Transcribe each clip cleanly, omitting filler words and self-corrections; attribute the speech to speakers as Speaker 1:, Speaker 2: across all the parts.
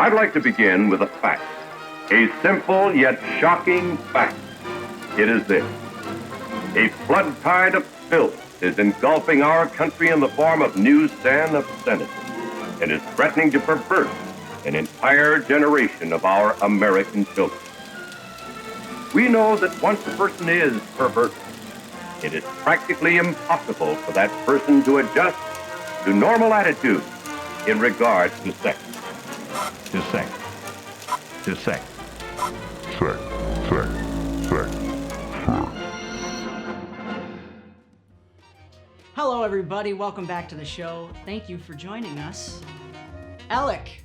Speaker 1: I'd like to begin with a fact. A simple yet shocking fact. It is this. A flood tide of filth is engulfing our country in the form of newsstand obscenity and is threatening to pervert an entire generation of our American children. We know that once a person is perverted, it is practically impossible for that person to adjust to normal attitudes in regards to sex.
Speaker 2: To sex. To sex. Sex. Sex. Sex.
Speaker 3: Hello, everybody. Welcome back to the show. Thank you for joining us. Alec,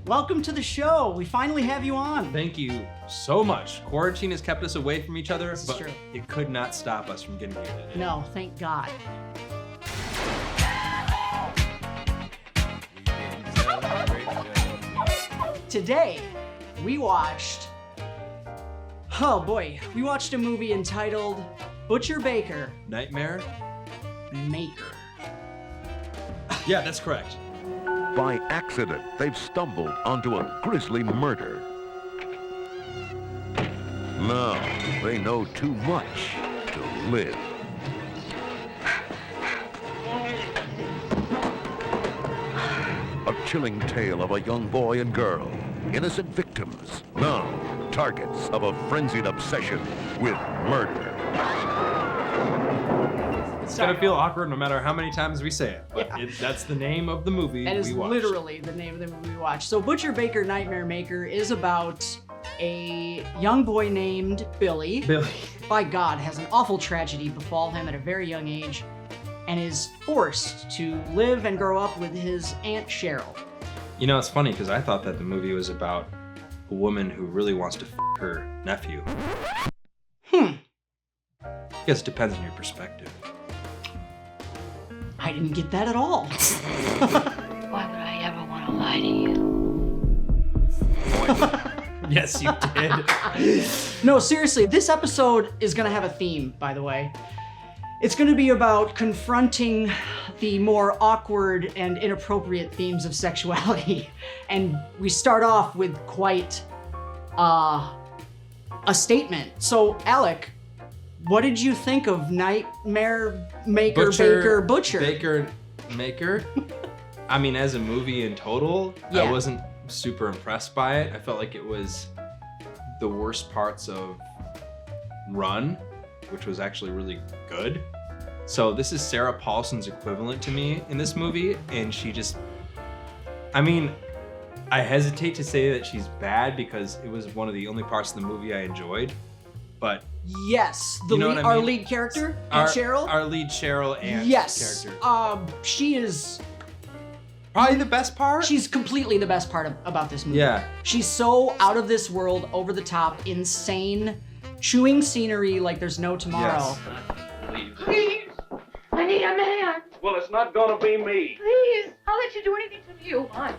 Speaker 3: welcome to the show. We finally have you on.
Speaker 4: Thank you so much. Quarantine has kept us away from each other,
Speaker 3: This is
Speaker 4: but
Speaker 3: true.
Speaker 4: it could not stop us from getting here today.
Speaker 3: No, thank God. Today, we watched a movie entitled Butcher Baker
Speaker 4: Nightmare?
Speaker 3: Maker.
Speaker 4: Yeah, that's correct.
Speaker 2: By accident, they've stumbled onto a grisly murder. Now, they know too much to live. A chilling tale of a young boy and girl, innocent victims, now targets of a frenzied obsession with murder.
Speaker 4: It's gonna feel awkward no matter how many times we say it, but
Speaker 3: Yeah.
Speaker 4: that's the name of the movie
Speaker 3: That is
Speaker 4: we watched.
Speaker 3: literally the name of the movie we watched. So Butcher Baker Nightmare Maker is about a young boy named Billy.
Speaker 4: Billy.
Speaker 3: By God, has an awful tragedy befall him at a very young age and is forced to live and grow up with his Aunt Cheryl.
Speaker 4: You know, it's funny because I thought that the movie was about a woman who really wants to her nephew. I guess it depends on your perspective.
Speaker 3: I didn't get that at all.
Speaker 5: Why would I ever want to lie to you?
Speaker 4: Yes, you did.
Speaker 3: No, seriously, this episode is gonna have a theme, by the way. It's gonna be about confronting the more awkward and inappropriate themes of sexuality. And we start off with quite a statement. So, Alec, what did you think of Nightmare Maker Butcher?
Speaker 4: Baker Maker. I mean, as a movie in total,
Speaker 3: Yeah.
Speaker 4: I wasn't super impressed by it. I felt like it was the worst parts of Run, which was actually really good. So this is Sarah Paulson's equivalent to me in this movie, and she just, I mean, I hesitate to say that she's bad because it was one of the only parts of the movie I enjoyed, but
Speaker 3: Yes,
Speaker 4: You know what I
Speaker 3: our
Speaker 4: mean?
Speaker 3: lead character, Aunt Cheryl.
Speaker 4: Our lead Cheryl and
Speaker 3: Yes,
Speaker 4: character.
Speaker 3: she is.
Speaker 4: Probably the best part.
Speaker 3: She's completely the best part about this movie.
Speaker 4: Yeah.
Speaker 3: She's so out of this world, over the top, insane, chewing scenery like there's no tomorrow.
Speaker 4: Yes.
Speaker 5: Please, I need a man.
Speaker 1: Well, it's not gonna be me.
Speaker 5: Please, I'll let you do anything to me you want.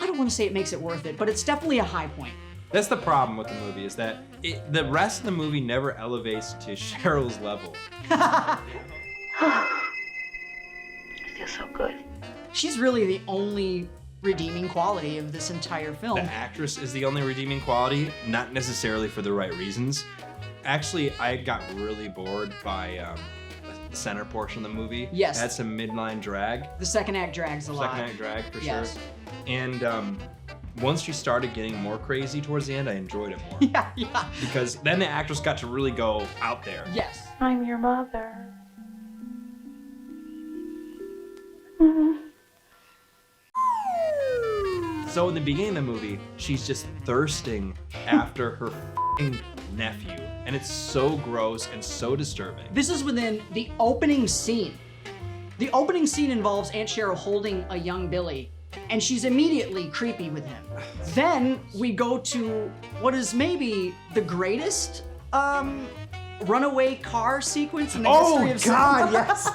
Speaker 3: I don't want to say it makes it worth it, but it's definitely a high point.
Speaker 4: That's the problem with the movie is that the rest of the movie never elevates to Cheryl's level.
Speaker 5: I feel so good.
Speaker 3: She's really the only redeeming quality of this entire film.
Speaker 4: The actress is the only redeeming quality, not necessarily for the right reasons. Actually, I got really bored by the center portion of the movie.
Speaker 3: Yes.
Speaker 4: It had some midline drag.
Speaker 3: The second act drags a lot.
Speaker 4: Second act drag for
Speaker 3: Yes.
Speaker 4: sure. And once she started getting more crazy towards the end, I enjoyed it more.
Speaker 3: Yeah.
Speaker 4: Because then the actress got to really go out there.
Speaker 3: Yes.
Speaker 5: I'm your mother.
Speaker 4: So in the beginning of the movie, she's just thirsting after her f***ing nephew. And it's so gross and so disturbing.
Speaker 3: This is within the opening scene. The opening scene involves Aunt Cheryl holding a young Billy, and she's immediately creepy with him. Then we go to what is maybe the greatest runaway car sequence in the history of cinema.
Speaker 4: yes.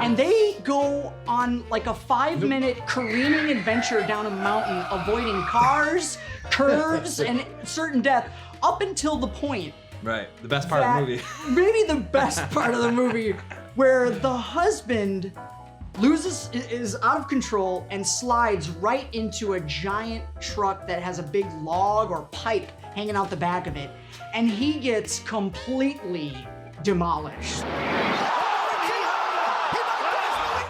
Speaker 3: And they go on like a 5-minute careening adventure down a mountain, avoiding cars, curves, and certain death, up until the point
Speaker 4: Right, the best part of the movie.
Speaker 3: maybe the best part of the movie, where the husband is out of control and slides right into a giant truck that has a big log or pipe hanging out the back of it, and he gets completely demolished.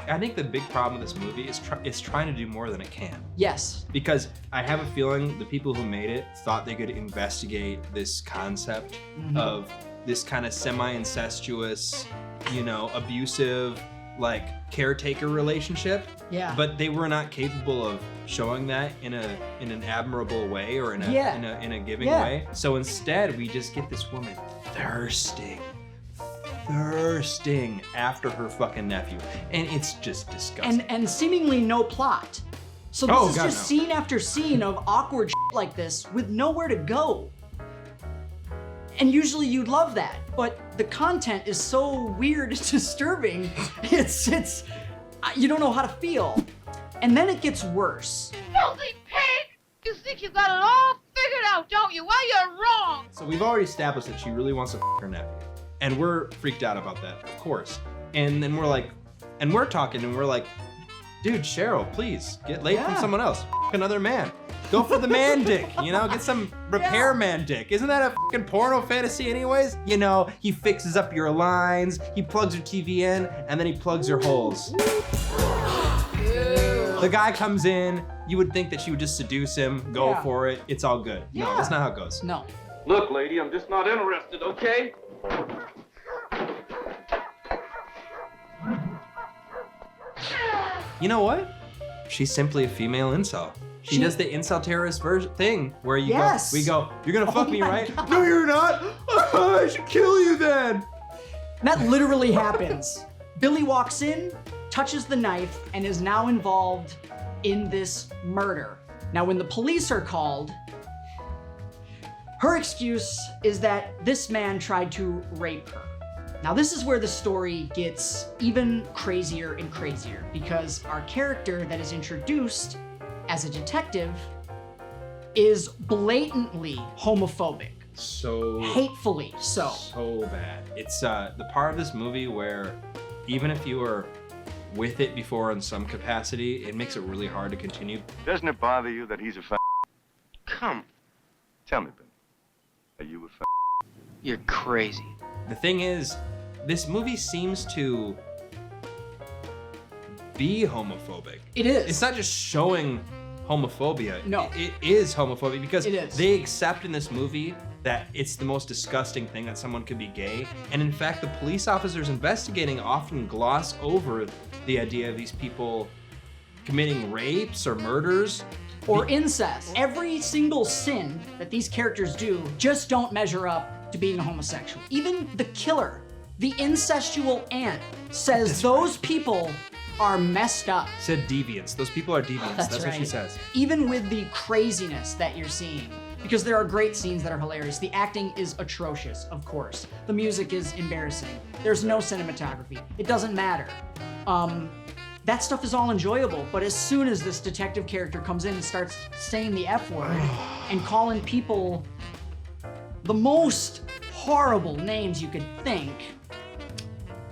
Speaker 4: I think the big problem with this movie is trying to do more than it can.
Speaker 3: Yes.
Speaker 4: Because I have a feeling the people who made it thought they could investigate this concept of this kind of semi-incestuous, abusive, like caretaker relationship.
Speaker 3: Yeah.
Speaker 4: But they were not capable of showing that in an admirable way or in a giving way. So instead, we just get this woman thirsting after her fucking nephew, and it's just disgusting.
Speaker 3: And seemingly no plot. So this is just scene after scene of awkward shit like this with nowhere to go. And usually you'd love that, but the content is so weird, it's disturbing. It's you don't know how to feel. And then it gets worse.
Speaker 5: Filthy pig! You think you got it all figured out, don't you? Well, you're wrong!
Speaker 4: So we've already established that she really wants to f her nephew. And we're freaked out about that, of course. And then we're talking and we're like, dude, Cheryl, please, get laid from someone else. F another man. Go for the man dick, get some repairman dick. Isn't that a fucking porno fantasy anyways? He fixes up your lines, he plugs your TV in, and then he plugs your holes. The guy comes in, you would think that she would just seduce him, go for it, it's all good. No, that's not how it goes.
Speaker 3: No.
Speaker 1: Look, lady, I'm just not interested, okay?
Speaker 4: You know what? She's simply a female incel. She does the incel terrorist thing where you go, you're gonna fuck me, right?
Speaker 3: God.
Speaker 4: No, you're not. I should kill you then.
Speaker 3: That literally happens. Billy walks in, touches the knife, and is now involved in this murder. Now, when the police are called, her excuse is that this man tried to rape her. Now, this is where the story gets even crazier and crazier, because our character that is introduced as a detective is blatantly homophobic.
Speaker 4: So
Speaker 3: hatefully so.
Speaker 4: So bad. It's the part of this movie where even if you were with it before in some capacity, it makes it really hard to continue.
Speaker 6: Doesn't it bother you that he's a Come, tell me, Ben. Are you a
Speaker 7: You're crazy.
Speaker 4: The thing is, this movie seems to be homophobic.
Speaker 3: It is.
Speaker 4: It's not just showing homophobia.
Speaker 3: No.
Speaker 4: It is homophobic because
Speaker 3: It is.
Speaker 4: they accept in this movie that it's the most disgusting thing that someone could be gay. And in fact, the police officers investigating often gloss over the idea of these people committing rapes or murders.
Speaker 3: Or incest. Every single sin that these characters do just don't measure up to being a homosexual. Even the killer, the incestual aunt, says those people are messed up.
Speaker 4: Said deviants. Those people are deviants. That's what she
Speaker 3: right.
Speaker 4: says.
Speaker 3: Even with the craziness that you're seeing, because there are great scenes that are hilarious. The acting is atrocious, of course. The music is embarrassing. There's no cinematography. It doesn't matter. That stuff is all enjoyable, but as soon as this detective character comes in and starts saying the F word and calling people the most horrible names you could think,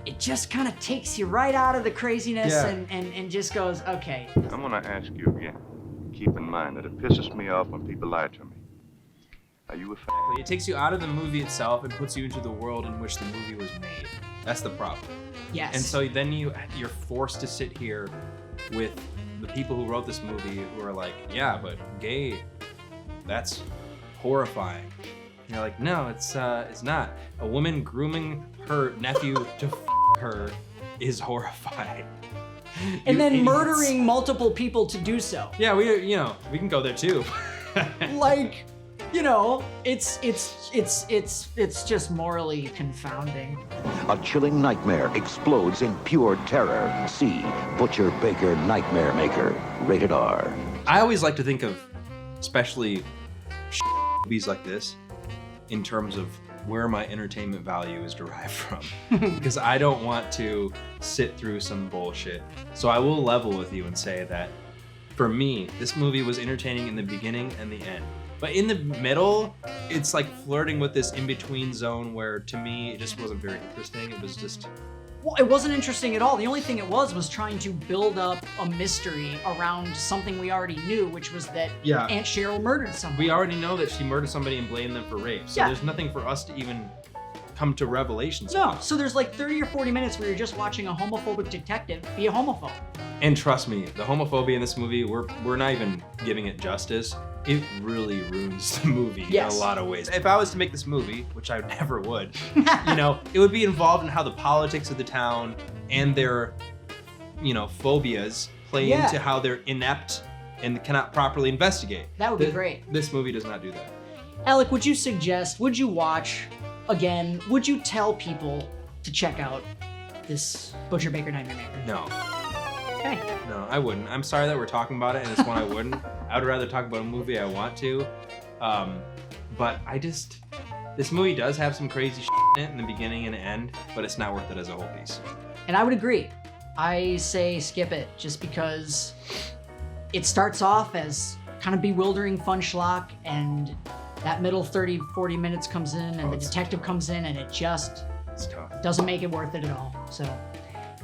Speaker 3: it just kind of takes you right out of the craziness and just goes, okay.
Speaker 6: I'm gonna ask you again. Keep in mind that it pisses me off when people lie to me. Are you a
Speaker 4: It takes you out of the movie itself and puts you into the world in which the movie was made. That's the problem.
Speaker 3: Yes.
Speaker 4: And so then you're forced to sit here with the people who wrote this movie who are like, yeah, but gay, that's horrifying. And you're like, no, it's not. A woman grooming her nephew to her is horrifying.
Speaker 3: And
Speaker 4: You
Speaker 3: then
Speaker 4: idiots.
Speaker 3: murdering multiple people to do so.
Speaker 4: Yeah, we can go there too.
Speaker 3: Like, it's just morally confounding.
Speaker 2: A chilling nightmare explodes in pure terror. See Butcher Baker Nightmare Maker. Rated R.
Speaker 4: I always like to think of, especially movies like this, in terms of where my entertainment value is derived from. Because I don't want to sit through some bullshit. So I will level with you and say that, for me, this movie was entertaining in the beginning and the end. But in the middle, it's like flirting with this in-between zone where, to me, it just wasn't very interesting. It was just
Speaker 3: Well, it wasn't interesting at all. The only thing it was trying to build up a mystery around something we already knew, which was that Aunt Cheryl murdered someone.
Speaker 4: We already know that she murdered somebody and blamed them for rape. So there's nothing for us to even come to revelations about.
Speaker 3: So there's like 30 or 40 minutes where you're just watching a homophobic detective be a homophobe.
Speaker 4: And trust me, the homophobia in this movie, we're not even giving it justice. It really ruins the movie in a lot of ways. If I was to make this movie, which I never would, you know, it would be involved in how the politics of the town and their, you know, phobias play into how they're inept and cannot properly investigate.
Speaker 3: That would be great.
Speaker 4: This movie does not do that.
Speaker 3: Alec, would you watch again? Would you tell people to check out this Butcher Baker Nightmare Maker?
Speaker 4: No.
Speaker 3: Okay.
Speaker 4: No, I wouldn't. I'm sorry that we're talking about it, and it's one I wouldn't. I would rather talk about a movie I want to. But this movie does have some crazy shit in it in the beginning and end, but it's not worth it as a whole piece.
Speaker 3: And I would agree. I say skip it just because it starts off as kind of bewildering fun schlock, and that middle 30, 40 minutes comes in and the detective comes in, and it just doesn't make it worth it at all. So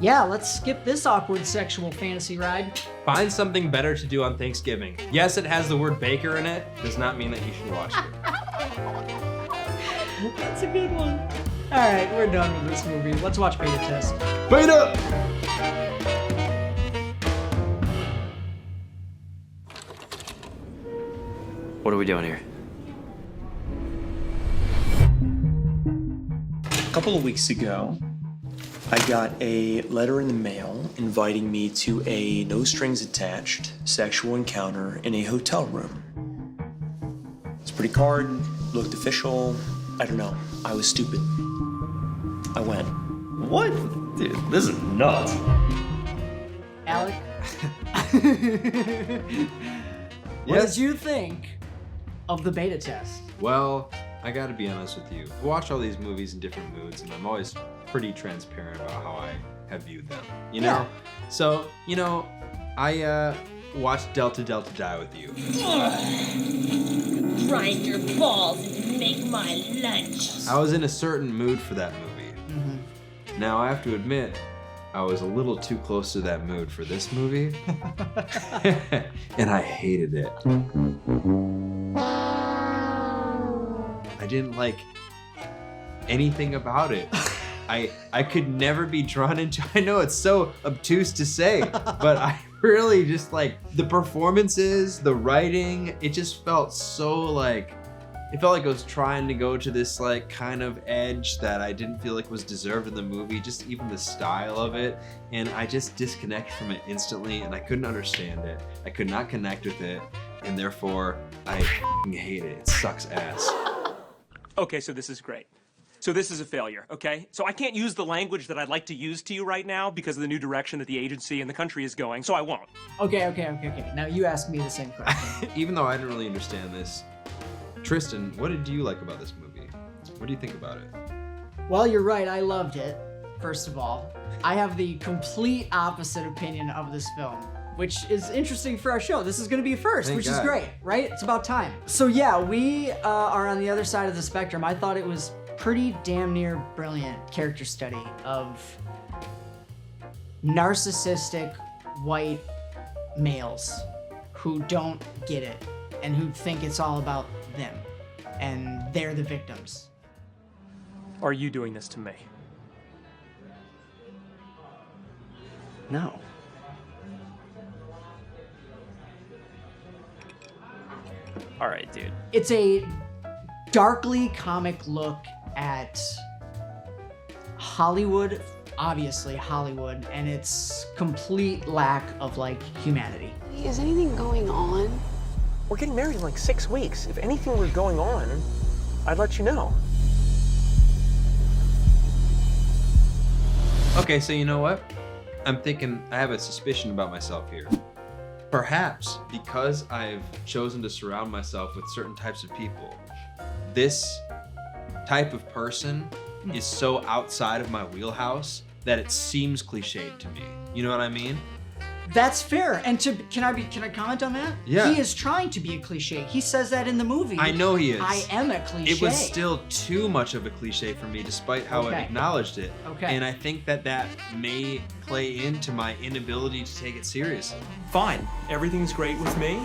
Speaker 3: yeah, let's skip this awkward sexual fantasy ride.
Speaker 4: Find something better to do on Thanksgiving. Yes, it has the word baker in it. Does not mean that you should watch it.
Speaker 3: That's a good one. All right, we're done with this movie. Let's watch Beta Test.
Speaker 4: Beta!
Speaker 7: What are we doing here?
Speaker 8: A couple of weeks ago, I got a letter in the mail inviting me to a no-strings-attached sexual encounter in a hotel room. It's a pretty card, looked official. I don't know. I was stupid. I went.
Speaker 7: What? Dude, this is nuts.
Speaker 3: Alec? What did you think of the Beta Test?
Speaker 4: Well, I gotta be honest with you. I watch all these movies in different moods, and I'm always pretty transparent about how I have viewed them, you know?
Speaker 3: Yeah.
Speaker 4: So, you know, I watched Delta Delta Die with you.
Speaker 9: Grind your balls and make my lunch.
Speaker 4: I was in a certain mood for that movie. Mm-hmm. Now, I have to admit, I was a little too close to that mood for this movie, and I hated it. I didn't like anything about it. I could never be drawn into. I know it's so obtuse to say, but I really just like the performances, the writing. It just felt so like, it felt like I was trying to go to this like kind of edge that I didn't feel like was deserved in the movie, just even the style of it. And I just disconnected from it instantly, and I couldn't understand it. I could not connect with it, and therefore I hate it. It sucks ass.
Speaker 10: Okay, so this is great. So this is a failure, okay? So I can't use the language that I'd like to use to you right now because of the new direction that the agency and the country is going, so I won't.
Speaker 3: Okay. Now you ask me the same question.
Speaker 4: Even though I didn't really understand this, Tristan, what did you like about this movie? What do you think about it?
Speaker 3: Well, you're right. I loved it, first of all. I have the complete opposite opinion of this film, which is interesting for our show. This is going to be a first,
Speaker 4: Thank
Speaker 3: which
Speaker 4: God.
Speaker 3: is great, right? It's about time. So yeah, we are on the other side of the spectrum. I thought it was pretty damn near brilliant character study of narcissistic white males who don't get it and who think it's all about them and they're the victims.
Speaker 10: Are you doing this to me?
Speaker 3: No.
Speaker 10: All right, dude.
Speaker 3: It's a darkly comic look at Hollywood, obviously Hollywood, and its complete lack of like humanity.
Speaker 11: Is anything going on?
Speaker 10: We're getting married in like 6 weeks. If anything were going on, I'd let you know.
Speaker 4: Okay, so you know what? I'm thinking, I have a suspicion about myself here. Perhaps because I've chosen to surround myself with certain types of people, this type of person is so outside of my wheelhouse that it seems cliched to me. You know what I mean?
Speaker 3: That's fair. And can I comment on that?
Speaker 4: Yeah.
Speaker 3: He is trying to be a cliche. He says that in the movie.
Speaker 4: I know he is.
Speaker 3: I am a cliche.
Speaker 4: It was still too much of a cliche for me, despite how it acknowledged it.
Speaker 3: Okay.
Speaker 4: And I think that may play into my inability to take it seriously.
Speaker 10: Fine. Everything's great with me.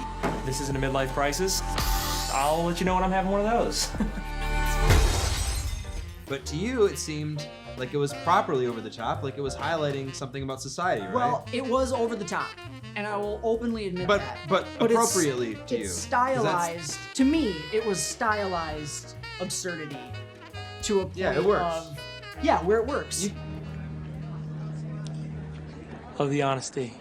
Speaker 10: This isn't a midlife crisis. I'll let you know when I'm having one of those.
Speaker 4: But to you, it seemed like it was properly over the top, like it was highlighting something about society, right?
Speaker 3: Well, it was over the top, and I will openly admit that.
Speaker 4: But appropriately to you.
Speaker 3: It's stylized. To me, it was stylized absurdity to a point
Speaker 4: it works.
Speaker 3: of... Yeah, where it works.
Speaker 10: Love the honesty.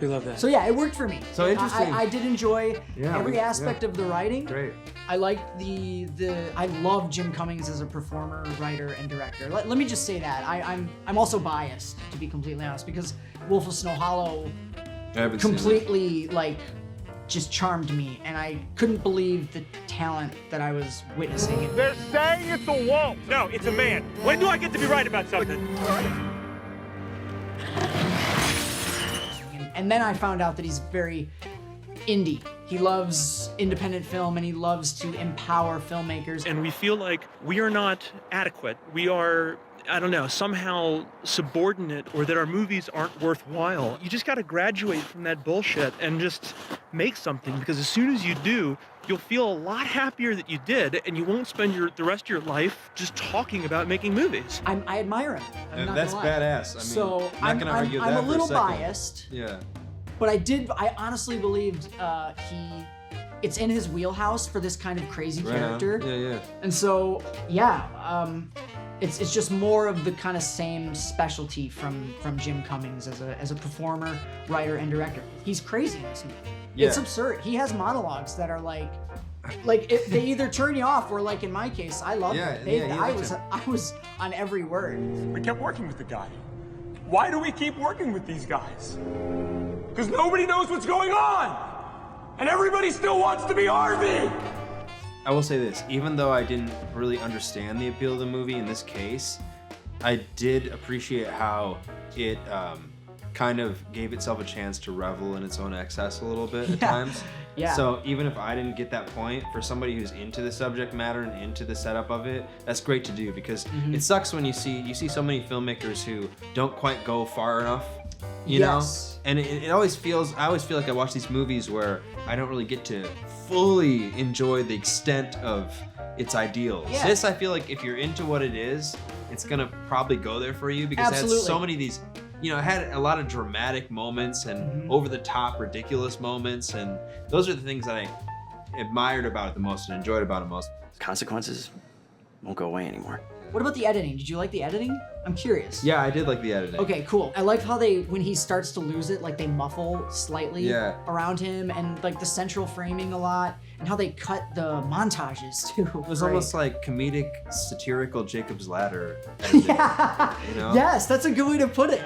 Speaker 10: We love that.
Speaker 3: So yeah, it worked for me.
Speaker 4: So interesting.
Speaker 3: I did enjoy every aspect of the writing.
Speaker 4: Great.
Speaker 3: I liked I love Jim Cummings as a performer, writer, and director. Let me just say that. I'm also biased, to be completely honest, because Wolf of Snow Hollow completely just charmed me, and I couldn't believe the talent that I was witnessing.
Speaker 10: They're saying it's a wolf. No, it's a man. When do I get to be right about something?
Speaker 3: And then I found out that he's very indie. He loves independent film, and he loves to empower filmmakers.
Speaker 10: And we feel like we are not adequate. We are, I don't know, somehow subordinate, or that our movies aren't worthwhile. You just got to graduate from that bullshit and just make something, because as soon as you do, you'll feel a lot happier that you did, and you won't spend the rest of your life just talking about making movies.
Speaker 3: I admire him. I'm not
Speaker 4: that's
Speaker 3: gonna lie.
Speaker 4: badass. I mean,
Speaker 3: so
Speaker 4: I'm not gonna argue
Speaker 3: I'm
Speaker 4: that
Speaker 3: a little
Speaker 4: for a second.
Speaker 3: biased.
Speaker 4: Yeah.
Speaker 3: But I honestly believed it's in his wheelhouse for this kind of crazy character.
Speaker 4: Yeah.
Speaker 3: And so, it's just more of the kind of same specialty from Jim Cummings as a performer, writer, and director. He's crazy in this movie.
Speaker 4: Yeah.
Speaker 3: It's absurd. He has monologues that are they either turn you off, or in my case, I loved it. I was on every word.
Speaker 10: We kept working with the guy. Why do we keep working with these guys? Because nobody knows what's going on, and everybody still wants to be Harvey.
Speaker 4: I will say this, even though I didn't really understand the appeal of the movie in this case, I did appreciate how it kind of gave itself a chance to revel in its own excess a little bit at times.
Speaker 3: Yeah.
Speaker 4: So even if I didn't get that point, for somebody who's into the subject matter and into the setup of it, that's great to do, because it sucks when you see so many filmmakers who don't quite go far enough, you know? And it always feels, I always feel like I watch these movies where I don't really get to fully enjoy the extent of its ideals.
Speaker 3: Yeah.
Speaker 4: This, I feel like if you're into what it is, it's gonna probably go there for you, because it has so many of these, it had a lot of dramatic moments and over-the-top ridiculous moments, and those are the things that I admired about it the most and enjoyed about it most.
Speaker 7: Consequences won't go away anymore.
Speaker 3: What about the editing? Did you like the editing? I'm curious.
Speaker 4: Yeah, I did like the editing.
Speaker 3: Okay, cool. I like how when he starts to lose it, they muffle slightly around him, and the central framing a lot, and how they cut the montages too.
Speaker 4: It was almost like comedic, satirical Jacob's Ladder editing, you know?
Speaker 3: Yes, that's a good way to put it.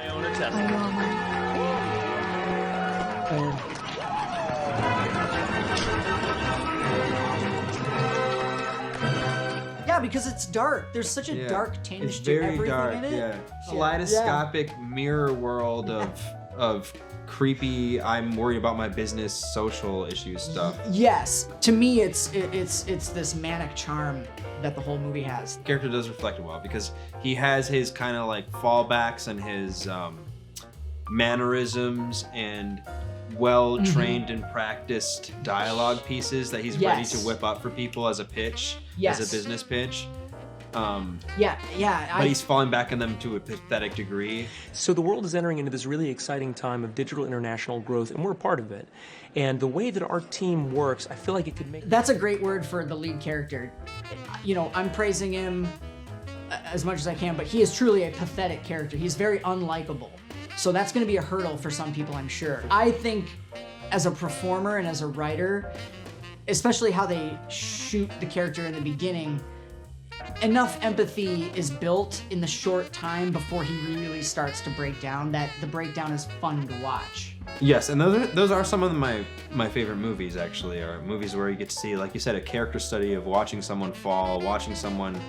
Speaker 3: Yeah, because it's dark. There's such a dark tinge to everything in it.
Speaker 4: Yeah. Kaleidoscopic mirror world of creepy, I'm worried about my business, social issues stuff.
Speaker 3: Yes. To me, it's this manic charm that the whole movie has.
Speaker 4: The character does reflect it well, because he has his kind of fallbacks and his mannerisms and well-trained and practiced dialogue pieces that he's ready to whip up for people as a pitch, as a business pitch. But he's falling back on them to a pathetic degree.
Speaker 10: So the world is entering into this really exciting time of digital international growth, and we're a part of it. And the way that our team works, I feel like it could make...
Speaker 3: That's a great word for the lead character. I'm praising him as much as I can, but he is truly a pathetic character. He's very unlikable. So that's going to be a hurdle for some people, I'm sure. I think as a performer and as a writer, especially how they shoot the character in the beginning, enough empathy is built in the short time before he really starts to break down that the breakdown is fun to watch.
Speaker 4: Yes, and those are some of my favorite movies, actually, are movies where you get to see, like you said, a character study of watching someone fall, watching someone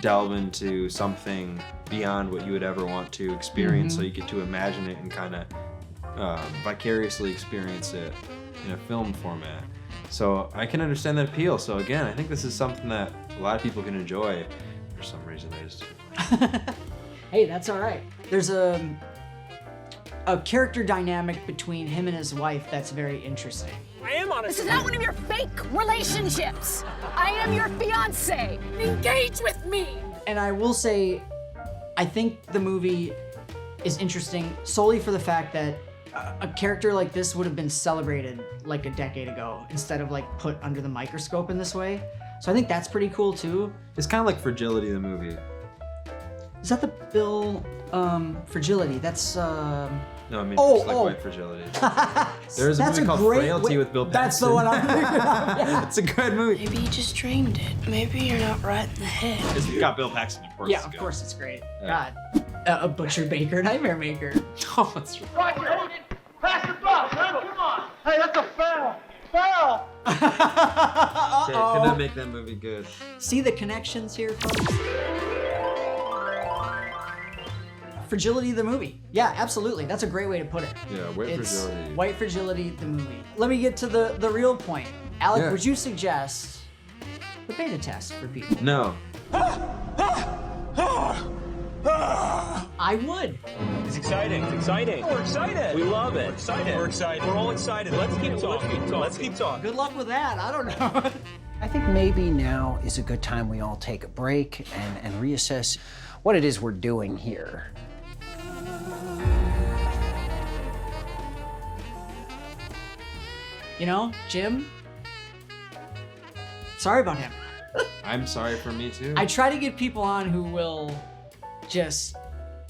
Speaker 4: delve into something beyond what you would ever want to experience, so you get to imagine it and kind of vicariously experience it in a film format. So I can understand that appeal. So again, I think this is something that a lot of people can enjoy. For some reason, I just
Speaker 3: Hey, that's all right. There's a character dynamic between him and his wife that's very interesting.
Speaker 12: I am honest. This is not one of your fake relationships. I am your fiance. Engage with me.
Speaker 3: And I will say, I think the movie is interesting solely for the fact that a character like this would have been celebrated like a decade ago instead of like put under the microscope in this way. So I think that's pretty cool too.
Speaker 4: It's kind of like Fragility, the movie.
Speaker 3: Is that the Bill Fragility? That's
Speaker 4: No, I mean just like White Fragility. There's a movie called Frailty with Bill Paxton.
Speaker 3: That's the one I'm thinking of. Yeah.
Speaker 4: It's a good movie.
Speaker 11: Maybe you just dreamed it. Maybe you're not right in the head.
Speaker 4: It's got Bill Paxton, of course.
Speaker 3: Yeah, of course it's great. God. A Butcher Baker Nightmare Maker.
Speaker 4: Oh, that's right.
Speaker 13: Roger, hold it. Pass the ball, man. Come on. Hey, that's a foul. Foul.
Speaker 4: Okay, couldn't make that movie good.
Speaker 3: See the connections here, folks? Fragility the movie. Yeah, absolutely. That's a great way to put it.
Speaker 4: Yeah, Fragility.
Speaker 3: White Fragility the movie. Let me get to the real point. Alec, would you suggest the beta test for people?
Speaker 4: No.
Speaker 3: I would.
Speaker 10: It's exciting. It's exciting. We're excited. We love it. We're excited. We're excited. We're all excited. Let's keep talking. Let's keep talking.
Speaker 3: Good luck with that. I don't know.
Speaker 14: I think maybe now is a good time we all take a break and reassess what it is we're doing here.
Speaker 3: You know, Jim, sorry about him.
Speaker 4: I'm sorry for me too.
Speaker 3: I try to get people on who will just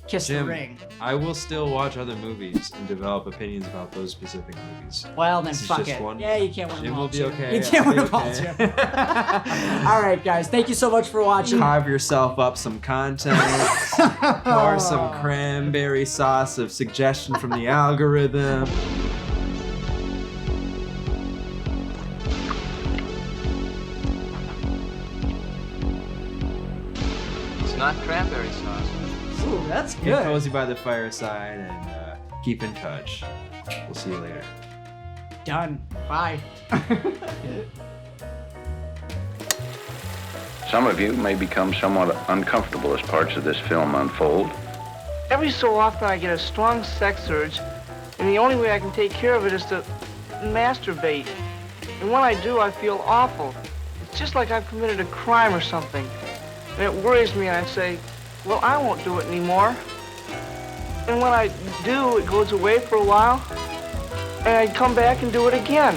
Speaker 3: kiss the ring.
Speaker 4: I will still watch other movies and develop opinions about those specific movies.
Speaker 3: Well, then
Speaker 4: This is
Speaker 3: fuck
Speaker 4: just
Speaker 3: it.
Speaker 4: one.
Speaker 3: Yeah, you can't win
Speaker 4: Jim
Speaker 3: them all,
Speaker 4: will be
Speaker 3: Jim.
Speaker 4: okay.
Speaker 3: You can't
Speaker 4: I'll
Speaker 3: win
Speaker 4: be
Speaker 3: them all,
Speaker 4: okay.
Speaker 3: Jim. All right, guys. Thank you so much for watching.
Speaker 4: Carve yourself up some content. Pour some cranberry sauce of suggestion from the algorithm.
Speaker 15: It's not cranberry sauce.
Speaker 3: Ooh, that's good.
Speaker 4: Get cozy by the fireside and keep in touch. We'll see you later.
Speaker 3: Done. Bye.
Speaker 6: Some of you may become somewhat uncomfortable as parts of this film unfold.
Speaker 13: Every so often I get a strong sex urge, and the only way I can take care of it is to masturbate. And when I do, I feel awful. It's just like I've committed a crime or something. And it worries me, and I say, well, I won't do it anymore. And when I do, it goes away for a while, and I come back and do it again.